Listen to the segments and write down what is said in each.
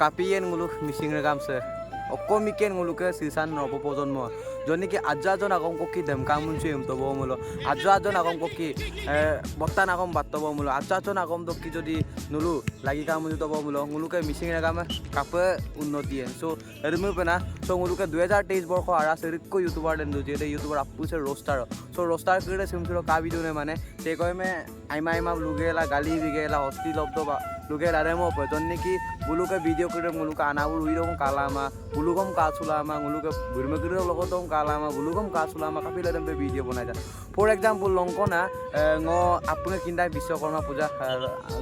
কাপিয়েন মুলুক মিচিং রেগামছে অকমিকেন মুলুকে সিসান নবপ্রজন্ম জনকি আজাজন আগম ককি দেমকাং মুনছি তব মুলো আজাজন আগম ককি বত্তান আগম বাত্তব মুলো আজাজন আগম দকি যদি নুলু লাগি কাম মুনু তব মুলো মুলুকে মিচিং রেগামে কাপে উন্নতি সো এরমু পেনা সো মুলুকে 2023 বর্ষ আরা সেরিকো ইউটিউবার দেন যে ইউটিউবার আপুছে রোস্টার সো রোস্টার করে সিমছিলো কা ভিডিও নে মানে তে কয়মে আইমা লুগেলা গালি বিগেলা হস্তি লব্দ বা lugela remo pe jonni ki buluka video kire muluka anabul uirong kalama bulugom kasulama muluka burme kire logotom kalama bulugom kasulama kapila dembe video banai ja for example longkona ngo apune kinda biswakorma puja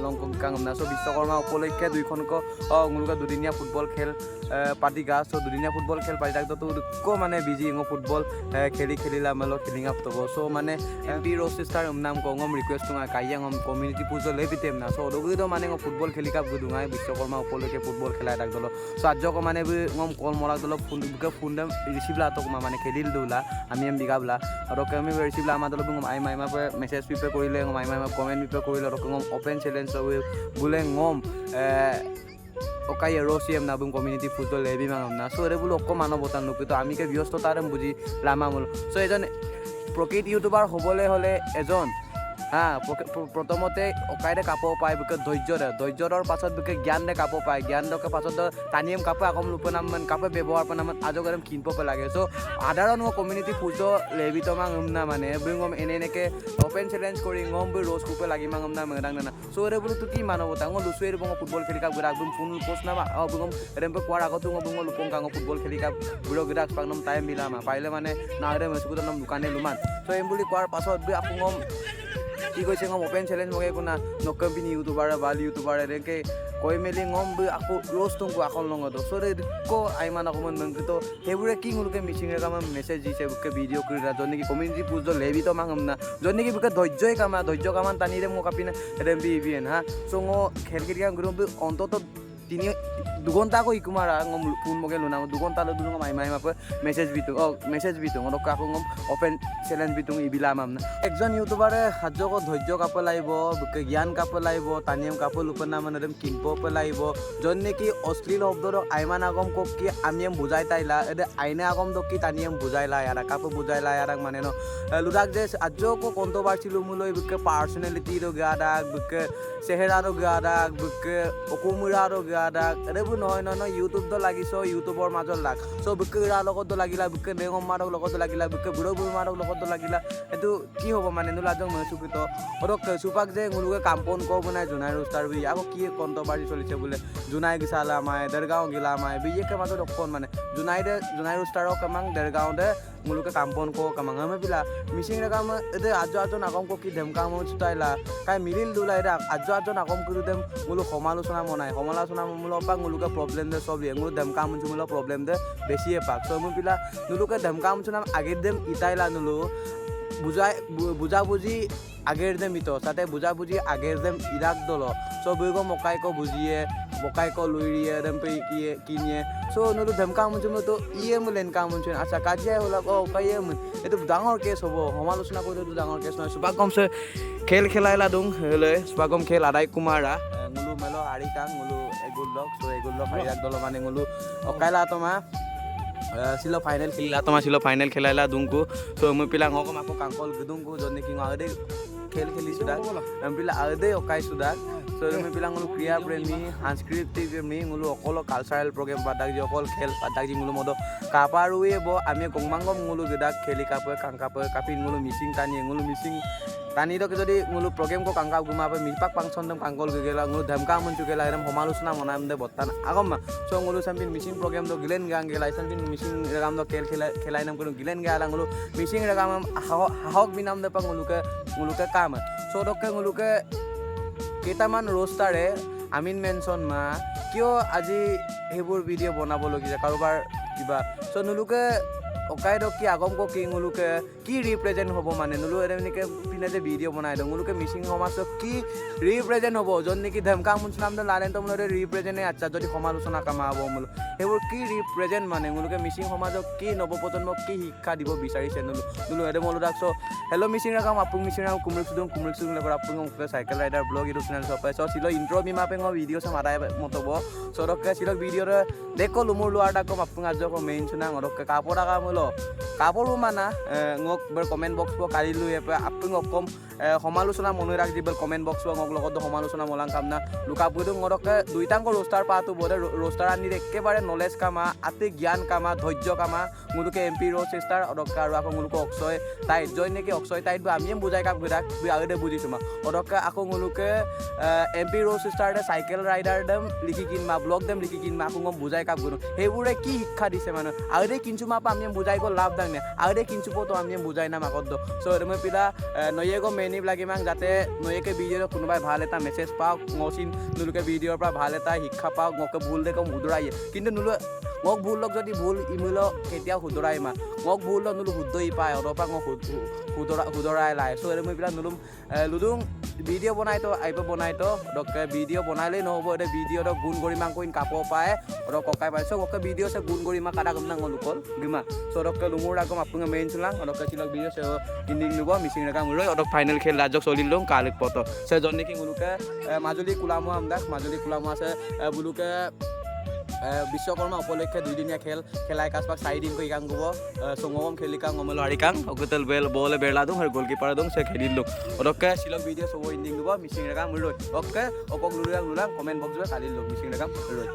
longkon kangna so biswakorma upolokke duikhon ko muluka dudinia football khel party ga so dudinia football khel party tak to ko mane busy ngo football kheli la malo killing up to so mane mp roster nam ko ngom request nga kayang ngom community pujo lebitem na so dogu do mane ngo football খেলি cup গুদুঙাই Vishwakarma উপলক্ষে football খেলাই ডাক দল so আজক মানে ngom কল মলা দল phone them receive লা তো মানে খেলিল দুলা আমি এম বিগাবলা আর কমি রিসিভ লা আমা দল ngom আইমা পে মেসেজ পিপে করিলে ngom আইমা কমেন্ট পিপে করিলে আর ngom ওপেন চ্যালেঞ্জ বুলে ngom ওকাই রোসিএম না বুম কমিউনিটি ফুটবল লেবি মাংম না সো এরে বুলো অক মানবতা নুকি তো আমি কে ব্যস্ততারে বুঝি লামা মুল সো এজন প্রকৃত ইউটিউবার হবলে হলে এজন প্রথমতে অকাইৰে কাপ পায় বুকে ধৈৰ্যৰ পাছত বুকে জ্ঞান দে কাপ পায় জ্ঞান দকে পাছত টানিম কাপ আগম লুপনাম কাপে ব্যৱহাৰ পনাম আজগৰম কিনপ পে লাগে সো সাধাৰণ কমিউনিটি ফুটো লেবিত মাংম না মানে বুঙম এনেকে ওপেন চ্যালেঞ্জ কৰি ngom বু ৰোজ কুপে লাগি মাংম না মেদাং না সো এৰে বুলো তো কি মানবতা ngom লুসুয়েৰ বং ফুটবল খেলি কাপ গৰা বুম ফুন পোস্ট না বুঙম ৰেমপে কোৱাৰ আগত ngom লুপং কাং ফুটবল খেলি কাপ বুড়ো গৰা পাংনম টাইম মিলামা পাইলে মানে নাৰে মেসুকুত নাম দোকানে লুমান সো এম বুলি কোৱাৰ পাছত বু আপঙম কি কৈছে ngom ওপেন চ্যালেঞ্জ মগে কোনা নকম্পিনি ইউটিউবার বালি ইউটিউবার একে কই মেলি ngom বু আকো রোজ তুমকো আকল লঙ্গতো সরে কো আইমান আকমন মংকিতো হেবুরে কি nguলকে মিচিং রে কাম মেসেজ দিছে বুকে ভিডিও করিরা জনি কি কমিউনিটি পুজো লেবি তো মাংম না জনি কি বুকে ধৈর্য কামান টানি রে মো কাপিনা এম বিবিএন সো ngো খেলকিরিয়া গ্রুপ অন্তত তিনি 2 ঘন্টা কো ইকুমারা ngom ফোন মগে লুনা 2 ঘন্টা ল দুনো মাই মাপে মেসেজ বিতু ngো কাকো ngom ওপেন চ্যালেঞ্জ বিতু ইবিলা মাম না একজন ইউটিউবারে হাজ্য কো ধৈর্য কাপ লাইব বুকে জ্ঞান কাপ লাইব টানিম কাপ লুপনা মানরম কিনপ পে লাইব জন্নে কি অশ্লীল শব্দর আইমান আগম কো কি আমিম বুঝাই তাইলা এদে আইনে আগম দ কি টানিম বুঝাইলা ইয়ারা কাপ বুঝাইলা ইয়ারাক মানে ন লুদাক যে হাজ্য কো কন্ট্রোভার্সি লুমুলই বুকে পার্সোনালিটি র গাদাক বুকে চেহারা র গাদাক বুকে অকুমুরা র গাদাক এরে নহয় নহয় ইউটিউব তো লাগিছ ইউটিউবৰ মাজত লাগ সো বুকে ৰা লগত লাগিলা বুকে নেগম মাৰক লগত লাগিলা বুকে বুঢ়ো মাৰক লগত লাগিলা এটো কি হ'ব মানে নুলাজং মসুকিত অৰক সুপাক যে nguলুকে কাম্পন কো বনাই জুনাই ৰোস্টাৰ বি আকো কি কন্ট্ৰোভাৰ্সি চলিছে বলে জুনাই গিসালা মাই দেৰগাঁও গিলা মাই বিয়েকে মাজত অকন মানে জুনাই ৰোস্টাৰক কামাং দেৰগাঁও দে nguলুকে কাম্পন কো কামাং আমি বিলা মিচিং রে কাম এতে আজো নাগম কো কি দেমকাম চুটাইলা কাই মিলিল দুলাই রা আজো নাগম কৰি দেম nguলু সমালোচনা মূল পাক nguলুকে প্রবলেম দে সব nguলু দেমকাম মূল প্রবলেম দে বেছিয়ে পাক সো মু বিলা নুলুকে দেমকাম চুনাম আগের দেম ইতাইলা নুলু বুঝা বুঝি আগের দেম ইতো সাথে বুঝা বুঝি আগের দেম ইরাক দল সো বুগো মকাই কো বুঝিয়ে বকাই কো লুইরিয়ে দেম পে কিনিয়ে সো নুলু দেমকাম চুম তো ইয়ে মুলেন কাম চুন আচ্ছা কাজিয়া হলা ও কাইয়ে মুন এটো ডাঙৰ কেস হবো সমালোচনা কৰিলে তো ডাঙৰ কেস নহয় সুপাগম সে খেল খেলাইলা দুং হলে সুপাগম খেল আদাই Kumara ngulo melo ari kang ngulo egullok so egullok ariak dolo mane ngulo okaila toma silo final khelaila dungku so mu pila ngoko mako kangkol gedungku jonni ki ngade খেলি sudah pila ade okai sudah so mu pila ngulu kriya premi সাংস্কৃতিক premi ngulu okolo cultural program padak ji okol khel padak ji ngulu modo kaparuwe bo ami kongmangom ngulu gedak kheli kape kangkape kapin ngulu missing tani ngulu missing tani dok যদি ngulu program ko kangkap gumape mipak pangson dem kangkol gegela ngulu damka muncugela eram homalusna monam de botan agom so ngulu sampin missing program do gilen gang gela sampin missing regam do khela nam ko gilen gala ngulu missing regam hawk binam de ngulu ke kam so dok ke ngulu ke কেটামান রোস্টারে আমিন mention মা কিয় আজি হেবুর video বনাব লগিয়া কাৰোবাৰ কিবা so নুলুকে অকাই দক কি আগম কো কি মুলুকে কি রিপ্রেজেন্ট হব মানে নুলু এনেকে পিনে যে ভিডিও বনাই দং মুলুকে মিচিং সমাজক কি রিপ্রেজেন্ট হব জন নেকি ধমকা মুছনাম দে লালেন তো মুলুকে রিপ্রেজেন্ট আচ্ছা যদি সমালোচনা কামাব মুলু সেইবোৰ কি ৰিপ্ৰেজেণ্ট মানে মুলুকে মিচিং সমাজক কি নৱপ্ৰজন্মক কি শিক্ষা দিব বিচাৰিছে নুলু এডে মলো ৰাখছো হেল্ল' মিচিং ৰাখাম আপুং মিচিং ৰাখাম কুমুল সুদুং লেকৰ আপুং cycle rider blog YouTube channel সপাই চ সিলো ইন্ট্রো বিমাপেং ভিডিও সম আদায় মতব সরককে সিলো ভিডিও দেখো লুমুর লুয়ার ডাকম আপুং আজ মেইন সুনাং অরককে কাপড় আকা মুলো কাপড় মানা ngok ber comment box bo kalilu ya apung okom সমালোচনা মনে রাখ দিবল কমেন্ট বক্স ngok লগত সমালোচনা মলাং কামনা লুকা বুদু ngorok দুইটাং রোস্টার পাতু বড় রোস্টার আনি একেবারে নলেজ কামা আতে জ্ঞান কামা ধৈর্য কামা মুলুকে এমপি রো সিস্টার অরকা আর আকো মুলুকে অক্ষয় তাই জয় নেকি অক্ষয় তাই আমি বুঝাই কাক বিরাক আগেতে বুঝিছো মা অরকা আকো মুলুকে এমপি রো সিস্টার সাইকেল রাইডার দেম লিখি কিনমা ব্লগ দেম লিখি কিনমা আকো বুঝাই কাক গুরু সেইবোৰে কি শিক্ষা দিছে মানে আগতে কিনছু মাপা আমি বুঝাই গো লাভ দাং নে আগতে কিনছু পতো আমি বুঝাই না মাকদ সো এরমে পিলা নয়েগো মেনি লাগি মাং যাতে নয়েকে ভিডিও কোনোবাই ভাল এটা মেসেজ পাওক ngচিন নুলুকে ভিডিওৰ পৰা ভাল এটা শিক্ষা পাওক ngকে ভুল দেখো মুদৰায়ে কিন্তু নুলু ngক ভুল লক যদি ভুল ইমিল কেতিয়াও হুদৰাই মা ngক ভুল নুলু হুদই পায় অৰপা ngক হুদৰাই লাই সো এরমে পিলা নুলুম লুদুং ভিডিও বনাই তো আইব বনাই তো ডকে ভিডিও বনাইলে নহব এ ভিডিও দ গুণ কৰি মাং কইন কাপ পায় অৰ ককাই পাইছো ওকে ভিডিও সে গুণ কৰি মা কাটা গম না ngলুকল গিমা সো ডকে লুমুৰ আগম আপুঙ মেইন চলাং ডকে চিলক ভিডিও সে ইন্ডিং লব মিচিং রাকা মুৰৈ অৰ ফাইনাল খেল ৰাজক চলিলং কালিক পত সে জন্নে কি মুলুকে মাজুলী কুলামু আমদাক মাজুলী কুলামু আছে বুলুকে বিশ্বকৰ্মা উপলক্ষে 2 দিনীয়া খেল খেলাই কাজপাক 4 দিন কই কাং গব সঙ্গম খেলিকাং অমল হাৰিকাং অকতল বেল বলে বেলা দং আৰু গোলকিপাৰ দং সে খেলিলো অৰকে সিলক ভিডিও সব ইন্ডিং গব মিচিং ৰাকা মুৰৈ অকে অকক লুলাং কমেন্ট বক্স কালিলো মিচিং ৰাকা মুৰৈ